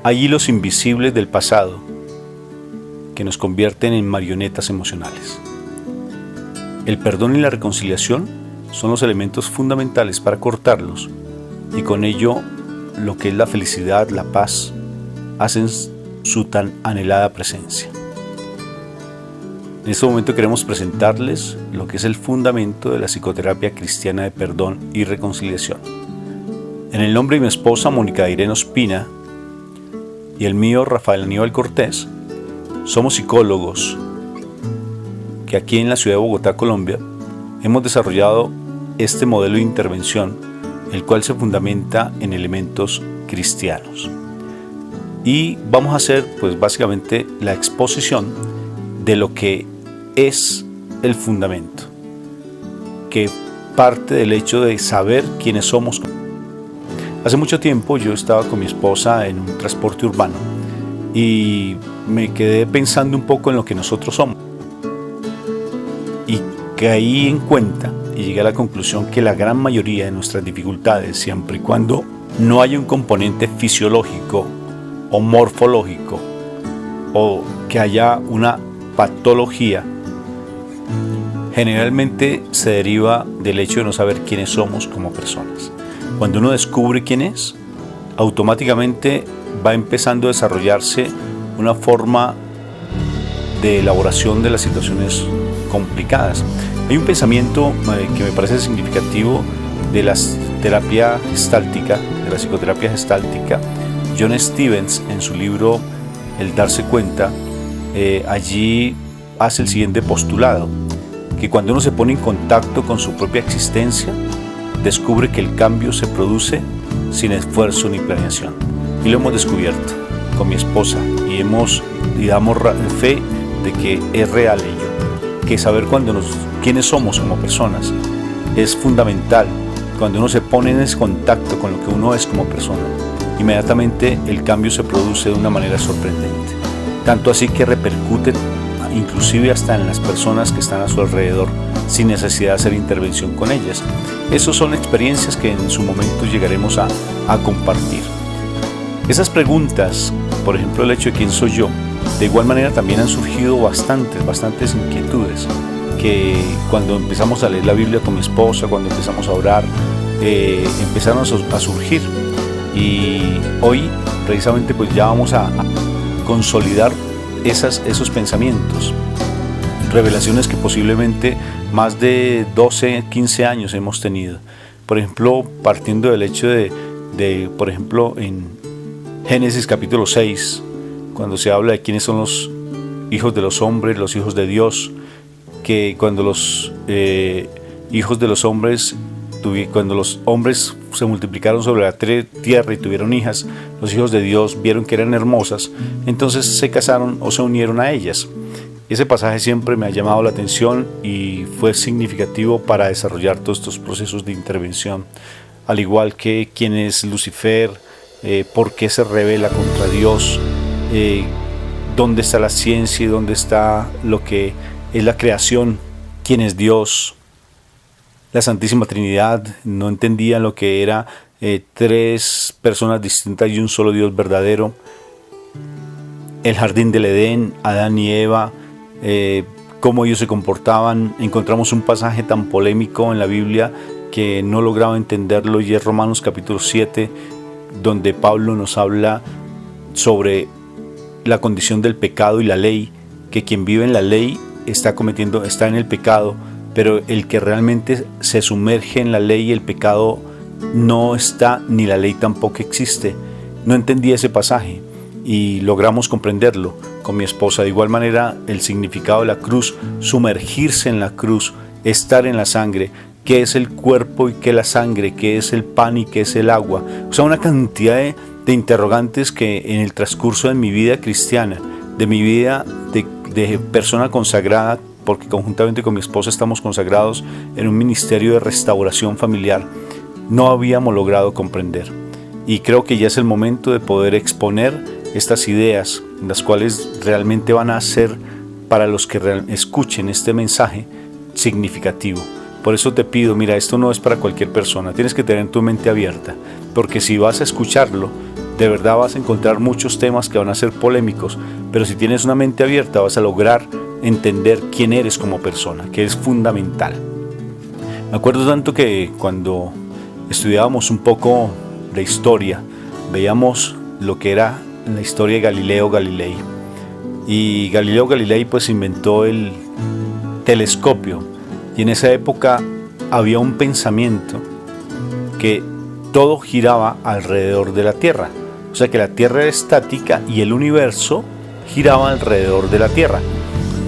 Hay hilos invisibles del pasado que nos convierten en marionetas emocionales. El perdón y la reconciliación son los elementos fundamentales para cortarlos, y con ello lo que es la felicidad, la paz, hacen su tan anhelada presencia. En este momento queremos presentarles lo que es el fundamento de la psicoterapia cristiana de perdón y reconciliación. En el nombre de mi esposa Mónica Irene Ospina y el mío Rafael Aníbal Cortés, somos psicólogos que aquí en la ciudad de Bogotá, Colombia, hemos desarrollado este modelo de intervención, el cual se fundamenta en elementos cristianos. Y vamos a hacer pues básicamente la exposición de lo que es el fundamento, que parte del hecho de saber quiénes somos. Hace mucho tiempo yo estaba con mi esposa en un transporte urbano y me quedé pensando un poco en lo que nosotros somos, y caí en cuenta y llegué a la conclusión que la gran mayoría de nuestras dificultades, siempre y cuando no haya un componente fisiológico o morfológico o que haya una patología, generalmente se deriva del hecho de no saber quiénes somos como personas. Cuando uno descubre quién es, automáticamente va empezando a desarrollarse una forma de elaboración de las situaciones complicadas. Hay un pensamiento que me parece significativo de la terapia gestáltica, de la psicoterapia gestáltica. John Stevens, en su libro El darse cuenta, allí hace el siguiente postulado, que cuando uno se pone en contacto con su propia existencia, descubre que el cambio se produce sin esfuerzo ni planeación. Y lo hemos descubierto con mi esposa y damos fe de que es real ello, que saber quiénes somos como personas es fundamental. Cuando uno se pone en ese contacto con lo que uno es como persona, inmediatamente el cambio se produce de una manera sorprendente, tanto así que repercute inclusive hasta en las personas que están a su alrededor, sin necesidad de hacer intervención con ellas. Esas son experiencias que en su momento llegaremos a compartir. Esas preguntas, por ejemplo el hecho de quién soy yo, de igual manera también han surgido bastantes inquietudes, que cuando empezamos a leer la Biblia con mi esposa, cuando empezamos a orar, empezaron a surgir, y hoy precisamente pues ya vamos a consolidar esos pensamientos, revelaciones que posiblemente más de 12, 15 años hemos tenido. Por ejemplo, partiendo del hecho de por ejemplo, en Génesis capítulo 6, cuando se habla de quiénes son los hijos de los hombres, los hijos de Dios, que cuando los hijos de los hombres, cuando los hombres se multiplicaron sobre la tierra y tuvieron hijas, los hijos de Dios vieron que eran hermosas, entonces se casaron o se unieron a ellas. Ese pasaje siempre me ha llamado la atención y fue significativo para desarrollar todos estos procesos de intervención, al igual que quién es Lucifer, por qué se rebela contra Dios, dónde está la ciencia y dónde está lo que es la creación, quién es Dios. La Santísima Trinidad no entendía lo que era tres personas distintas y un solo Dios verdadero. El jardín del Edén, Adán y Eva, cómo ellos se comportaban. Encontramos un pasaje tan polémico en la Biblia que no lograba entenderlo, y es Romanos capítulo 7, donde Pablo nos habla sobre la condición del pecado y la ley, que quien vive en la ley está en el pecado, pero el que realmente se sumerge en la ley y el pecado no está, ni la ley tampoco existe. No entendía ese pasaje y logramos comprenderlo con mi esposa. De igual manera, el significado de la cruz, sumergirse en la cruz, estar en la sangre, qué es el cuerpo y qué es la sangre, qué es el pan y qué es el agua. O sea, una cantidad de interrogantes que en el transcurso de mi vida cristiana, de mi vida de persona consagrada, porque conjuntamente con mi esposa estamos consagrados en un ministerio de restauración familiar, no habíamos logrado comprender. Y creo que ya es el momento de poder exponer estas ideas, las cuales realmente van a ser, para los que escuchen este mensaje, significativo. Por eso te pido, mira, esto no es para cualquier persona, tienes que tener tu mente abierta, porque si vas a escucharlo, de verdad vas a encontrar muchos temas que van a ser polémicos, pero si tienes una mente abierta vas a lograr entender quién eres como persona, que es fundamental. Me acuerdo tanto que cuando estudiábamos un poco de historia, veíamos lo que era la historia de Galileo Galilei. Y Galileo Galilei pues inventó el telescopio, y en esa época había un pensamiento que todo giraba alrededor de la Tierra. O sea que la Tierra era estática y el universo giraba alrededor de la Tierra.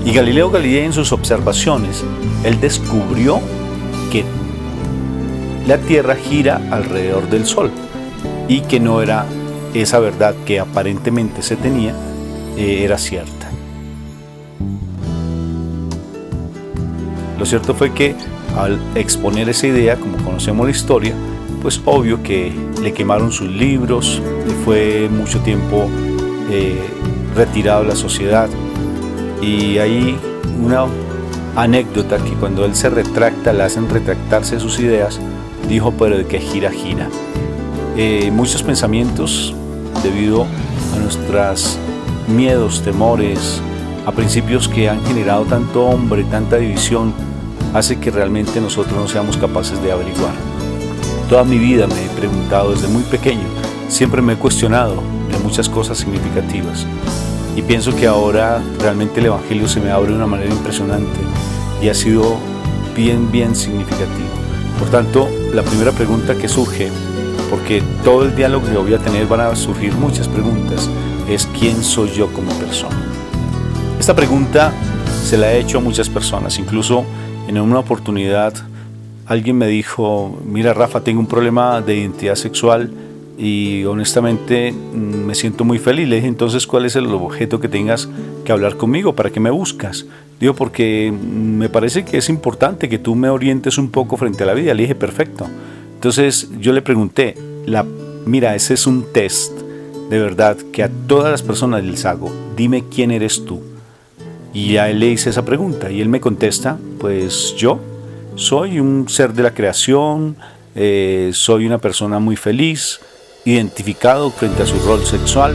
Y Galileo Galilei, en sus observaciones, él descubrió que la Tierra gira alrededor del Sol y que no era esa verdad que aparentemente se tenía, era cierta. Lo cierto fue que al exponer esa idea, como conocemos la historia, pues obvio que le quemaron sus libros, fue mucho tiempo retirado de la sociedad. Y hay una anécdota que cuando él se retracta, le hacen retractarse sus ideas, dijo, pero de que gira, gira. Muchos pensamientos, debido a nuestros miedos, temores, a principios que han generado tanto hombre, tanta división, hace que realmente nosotros no seamos capaces de averiguar. Toda mi vida me he preguntado desde muy pequeño, siempre me he cuestionado de muchas cosas significativas. Y pienso que ahora realmente el Evangelio se me abre de una manera impresionante y ha sido bien significativo. Por tanto, la primera pregunta que surge, porque todo el diálogo que voy a tener van a surgir muchas preguntas, es ¿quién soy yo como persona? Esta pregunta se la he hecho a muchas personas, incluso en una oportunidad alguien me dijo, mira Rafa, tengo un problema de identidad sexual y honestamente me siento muy feliz. Le dije, entonces, ¿cuál es el objeto que tengas que hablar conmigo? ¿Para qué me buscas? Digo, porque me parece que es importante que tú me orientes un poco frente a la vida. Le dije, perfecto. Entonces yo le pregunté, mira, ese es un test de verdad que a todas las personas les hago. Dime quién eres tú. Y a él le hice esa pregunta y él me contesta, pues yo soy un ser de la creación, soy una persona muy feliz, identificado frente a su rol sexual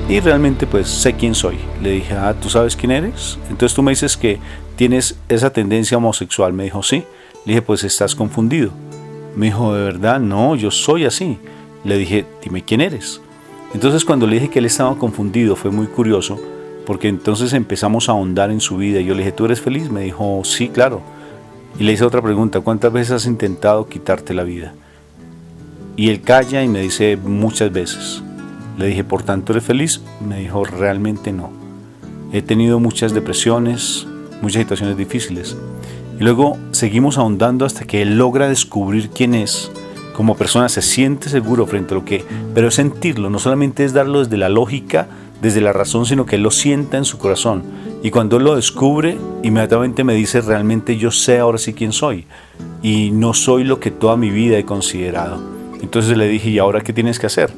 y realmente pues sé quién soy. Le dije, ¿tú sabes quién eres? Entonces tú me dices que tienes esa tendencia homosexual. Me dijo, sí. Le dije, pues estás confundido. Me dijo, ¿de verdad? No, yo soy así. Le dije, dime quién eres. Entonces cuando le dije que él estaba confundido fue muy curioso, porque entonces empezamos a ahondar en su vida y yo le dije, ¿tú eres feliz? Me dijo, sí, claro. Y le hice otra pregunta, ¿cuántas veces has intentado quitarte la vida? Y él calla y me dice, muchas veces. Le dije, ¿por tanto eres feliz? Me dijo, realmente no. He tenido muchas depresiones, muchas situaciones difíciles. Y luego seguimos ahondando hasta que él logra descubrir quién es. Como persona se siente seguro frente a lo que... Pero es sentirlo, no solamente es darlo desde la lógica, desde la razón, sino que él lo sienta en su corazón. Y cuando él lo descubre, inmediatamente me dice, realmente yo sé ahora sí quién soy. Y no soy lo que toda mi vida he considerado. Entonces le dije, ¿y ahora qué tienes que hacer?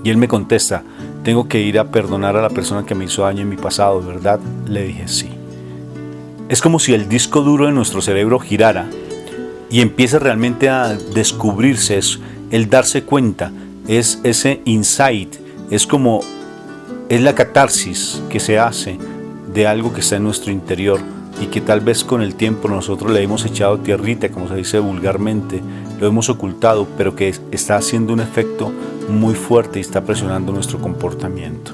Y él me contesta, tengo que ir a perdonar a la persona que me hizo daño en mi pasado, ¿verdad? Le dije, sí. Es como si el disco duro de nuestro cerebro girara y empieza realmente a descubrirse, es el darse cuenta, es ese insight, es la catarsis que se hace de algo que está en nuestro interior y que tal vez con el tiempo nosotros le hemos echado tierrita, como se dice vulgarmente, lo hemos ocultado, pero que está haciendo un efecto muy fuerte y está presionando nuestro comportamiento.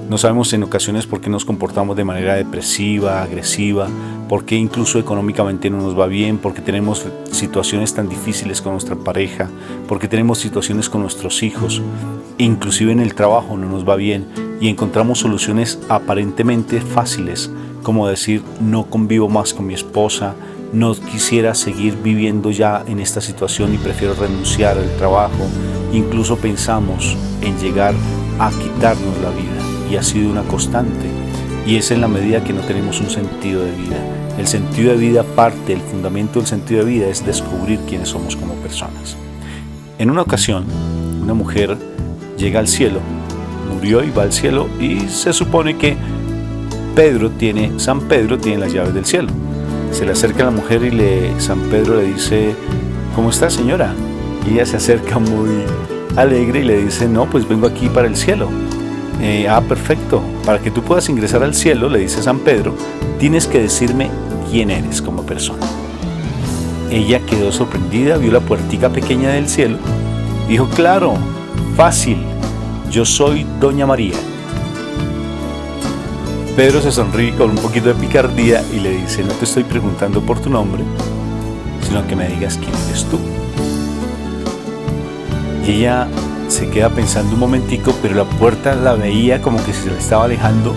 No sabemos en ocasiones por qué nos comportamos de manera depresiva, agresiva, por qué incluso económicamente no nos va bien, porque tenemos situaciones tan difíciles con nuestra pareja, porque tenemos situaciones con nuestros hijos, inclusive en el trabajo no nos va bien y encontramos soluciones aparentemente fáciles, como decir no convivo más con mi esposa, no quisiera seguir viviendo ya en esta situación y prefiero renunciar al trabajo. Incluso pensamos en llegar a quitarnos la vida y ha sido una constante y es en la medida que no tenemos un sentido de vida. El sentido de vida parte, el fundamento del sentido de vida es descubrir quiénes somos como personas. En una ocasión, una mujer llega al cielo, murió y va al cielo y se supone que San Pedro tiene las llaves del cielo. Se le acerca a la mujer y San Pedro le dice, ¿cómo está, señora? Y ella se acerca muy alegre y le dice, no, pues vengo aquí para el cielo. Perfecto, para que tú puedas ingresar al cielo, le dice San Pedro, tienes que decirme quién eres como persona. Ella quedó sorprendida, vio la puertica pequeña del cielo, dijo, claro, fácil, yo soy Doña María. Pedro se sonríe con un poquito de picardía y le dice, no te estoy preguntando por tu nombre, sino que me digas quién eres tú. Y ella se queda pensando un momentico, pero la puerta la veía como que se le estaba alejando.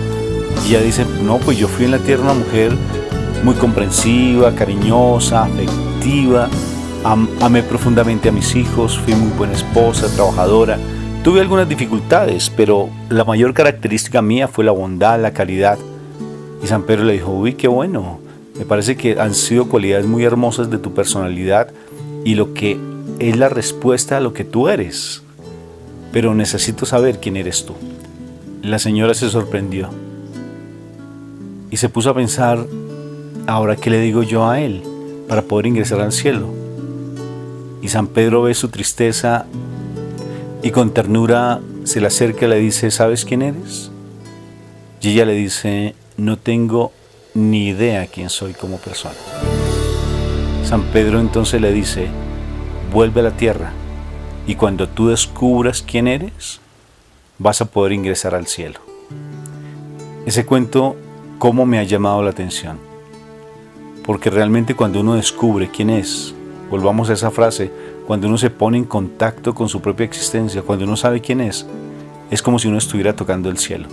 Y ella dice, no, pues yo fui en la tierra una mujer muy comprensiva, cariñosa, afectiva, amé profundamente a mis hijos, fui muy buena esposa, trabajadora. Tuve algunas dificultades, pero la mayor característica mía fue la bondad, la caridad. Y San Pedro le dijo, uy, qué bueno, me parece que han sido cualidades muy hermosas de tu personalidad y lo que es la respuesta a lo que tú eres. Pero necesito saber quién eres tú. La señora se sorprendió y se puso a pensar, ahora qué le digo yo a él para poder ingresar al cielo. Y San Pedro ve su tristeza y con ternura se le acerca y le dice, ¿sabes quién eres? Y ella le dice, no tengo ni idea quién soy como persona. San Pedro entonces le dice, vuelve a la tierra y cuando tú descubras quién eres, vas a poder ingresar al cielo. Ese cuento, ¿cómo me ha llamado la atención? Porque realmente cuando uno descubre quién es, volvamos a esa frase, cuando uno se pone en contacto con su propia existencia, cuando uno sabe quién es como si uno estuviera tocando el cielo.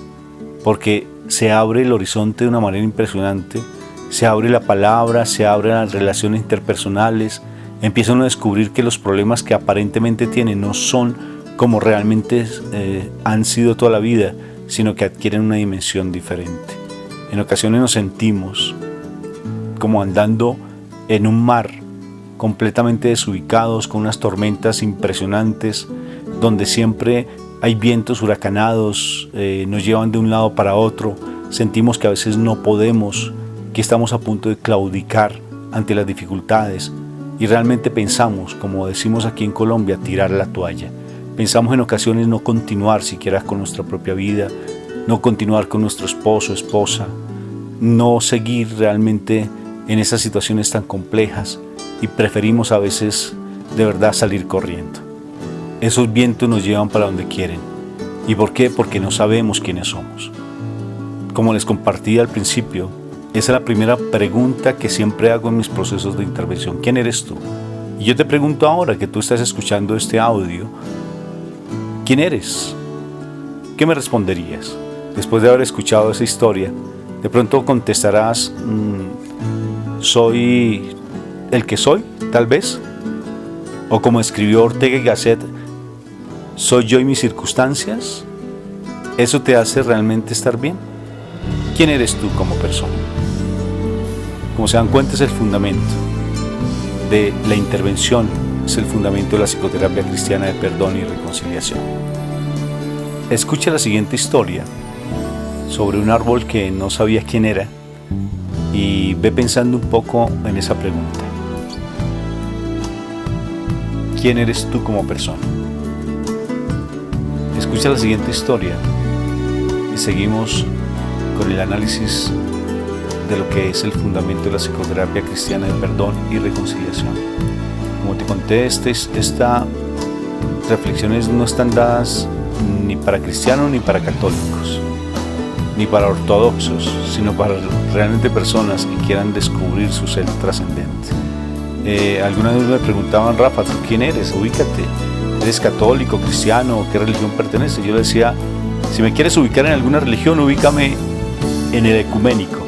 Porque se abre el horizonte de una manera impresionante, se abre la palabra, se abren las relaciones interpersonales, empieza uno a descubrir que los problemas que aparentemente tiene no son como realmente han sido toda la vida, sino que adquieren una dimensión diferente. En ocasiones nos sentimos como andando en un mar completamente desubicados, con unas tormentas impresionantes, donde siempre hay vientos huracanados, nos llevan de un lado para otro, sentimos que a veces no podemos, que estamos a punto de claudicar ante las dificultades y realmente pensamos, como decimos aquí en Colombia, tirar la toalla. Pensamos en ocasiones no continuar siquiera con nuestra propia vida, no continuar con nuestro esposo, esposa, no seguir realmente en esas situaciones tan complejas y preferimos a veces de verdad salir corriendo. Esos vientos nos llevan para donde quieren. ¿Y por qué? Porque no sabemos quiénes somos. Como les compartí al principio, esa es la primera pregunta que siempre hago en mis procesos de intervención. ¿Quién eres tú? Y yo te pregunto ahora que tú estás escuchando este audio, ¿quién eres? ¿Qué me responderías? Después de haber escuchado esa historia, de pronto contestarás, soy el que soy, tal vez. O como escribió Ortega y Gasset, ¿soy yo y mis circunstancias? ¿Eso te hace realmente estar bien? ¿Quién eres tú como persona? Como se dan cuenta, es el fundamento de la intervención, es el fundamento de la psicoterapia cristiana de perdón y reconciliación. Escucha la siguiente historia sobre un árbol que no sabía quién era y ve pensando un poco en esa pregunta. ¿Quién eres tú como persona? Escucha la siguiente historia y seguimos con el análisis de lo que es el fundamento de la psicoterapia cristiana de perdón y reconciliación. Como te conté, estas reflexiones no están dadas ni para cristianos ni para católicos, ni para ortodoxos, sino para realmente personas que quieran descubrir su ser trascendente. Alguna vez me preguntaban, Rafa, ¿tú quién eres? Ubícate. ¿Eres católico, cristiano? ¿Qué religión perteneces? Yo le decía, si me quieres ubicar en alguna religión, ubícame en el ecuménico.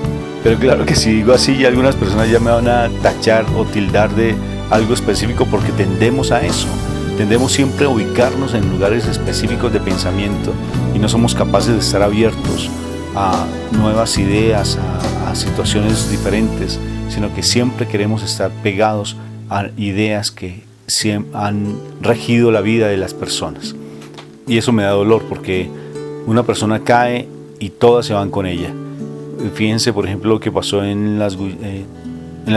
Pero claro que si digo así, algunas personas ya me van a tachar o tildar de algo específico porque tendemos a eso. Tendemos siempre a ubicarnos en lugares específicos de pensamiento y no somos capaces de estar abiertos a nuevas ideas, a situaciones diferentes, sino que siempre queremos estar pegados a ideas que han regido la vida de las personas. Y eso me da dolor porque una persona cae y todas se van con ella. Fíjense, por ejemplo, lo que pasó en las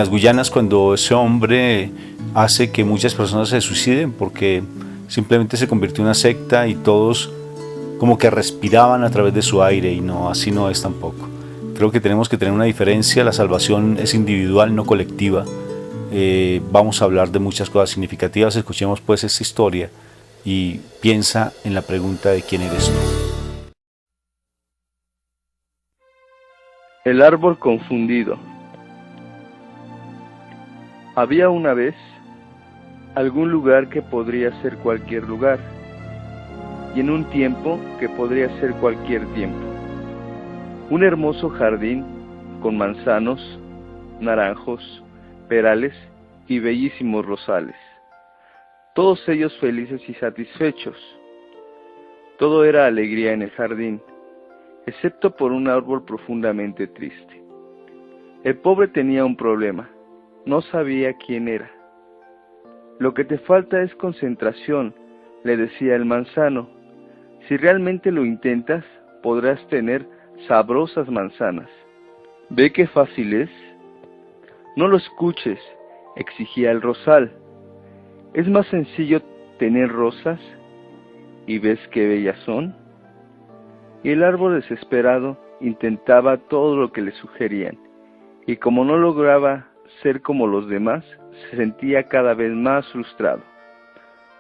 Guyanas cuando ese hombre hace que muchas personas se suiciden porque simplemente se convirtió en una secta y todos como que respiraban a través de su aire, y no, así no es tampoco. Creo que tenemos que tener una diferencia, la salvación es individual, no colectiva. Vamos a hablar de muchas cosas significativas, escuchemos pues esta historia y piensa en la pregunta de quién eres tú. El árbol confundido. Había una vez algún lugar que podría ser cualquier lugar, y en un tiempo que podría ser cualquier tiempo. Un hermoso jardín con manzanos, naranjos, perales y bellísimos rosales, todos ellos felices y satisfechos. Todo era alegría en el jardín, excepto por un árbol profundamente triste. El pobre tenía un problema, no sabía quién era. Lo que te falta es concentración, le decía el manzano. Si realmente lo intentas, podrás tener sabrosas manzanas. ¿Ve qué fácil es? No lo escuches, exigía el rosal. Es más sencillo tener rosas, y ves qué bellas son. Y el árbol desesperado intentaba todo lo que le sugerían, y como no lograba ser como los demás, se sentía cada vez más frustrado.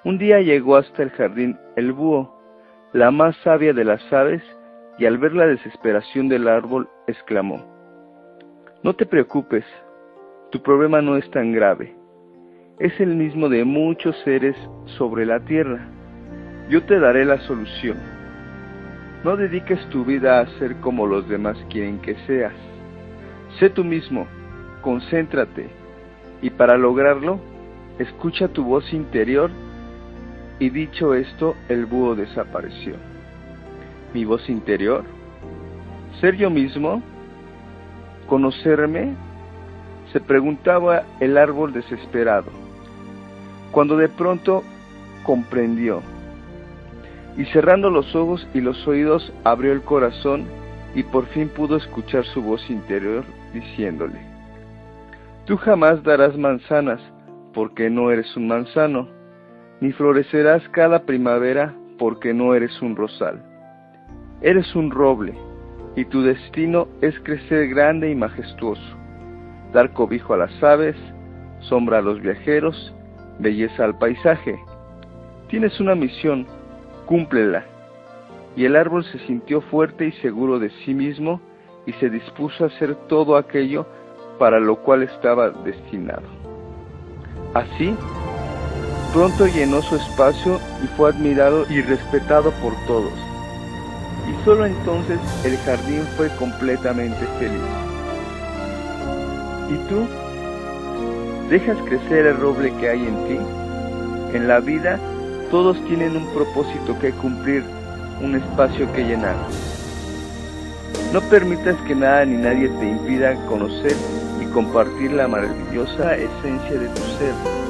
Un día llegó hasta el jardín el búho, la más sabia de las aves, y al ver la desesperación del árbol, exclamó: «No te preocupes, tu problema no es tan grave. Es el mismo de muchos seres sobre la tierra. Yo te daré la solución. No dediques tu vida a ser como los demás quieren que seas. Sé tú mismo, concéntrate, y para lograrlo, escucha tu voz interior». Y dicho esto, el búho desapareció. ¿Mi voz interior? ¿Ser yo mismo? ¿Conocerme?, se preguntaba el árbol desesperado, cuando de pronto comprendió, y cerrando los ojos y los oídos, abrió el corazón y por fin pudo escuchar su voz interior diciéndole: «Tú jamás darás manzanas, porque no eres un manzano, ni florecerás cada primavera, porque no eres un rosal. Eres un roble, y tu destino es crecer grande y majestuoso, dar cobijo a las aves, sombra a los viajeros, belleza al paisaje. Tienes una misión, cúmplela». Y el árbol se sintió fuerte y seguro de sí mismo, y se dispuso a hacer todo aquello para lo cual estaba destinado. Así, pronto llenó su espacio y fue admirado y respetado por todos. Y solo entonces el jardín fue completamente feliz. ¿Y tú? ¿Dejas crecer el roble que hay en ti? En la vida, todos tienen un propósito que cumplir, un espacio que llenar. No permitas que nada ni nadie te impida conocer y compartir la maravillosa esencia de tu ser.